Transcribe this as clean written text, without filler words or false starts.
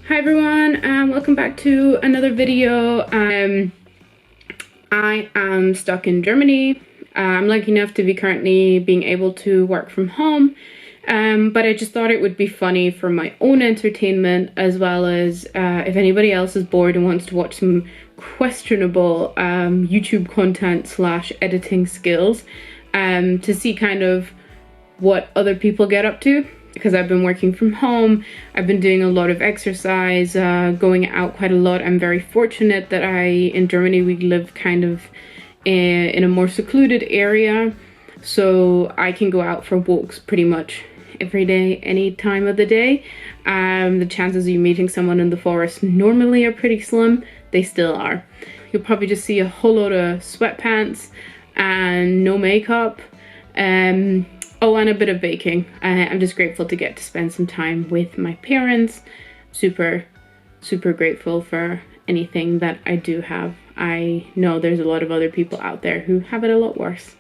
Hi everyone, and welcome back to another video. I am stuck in Germany. I'm lucky enough to be currently being able to work from home, but I just thought it would be funny for my own entertainment, as well as if anybody else is bored and wants to watch some questionable YouTube content / editing skills, to see kind of what other people get up to. Because I've been working from home, I've been doing a lot of exercise, going out quite a lot. I'm very fortunate that in Germany, we live kind of in a more secluded area, so I can go out for walks pretty much every day, any time of the day. The chances of you meeting someone in the forest normally are pretty slim. They still are. You'll probably just see a whole lot of sweatpants and no makeup. Oh, and a bit of baking. I'm just grateful to get to spend some time with my parents. Super grateful for anything that I do have. I know there's a lot of other people out there who have it a lot worse.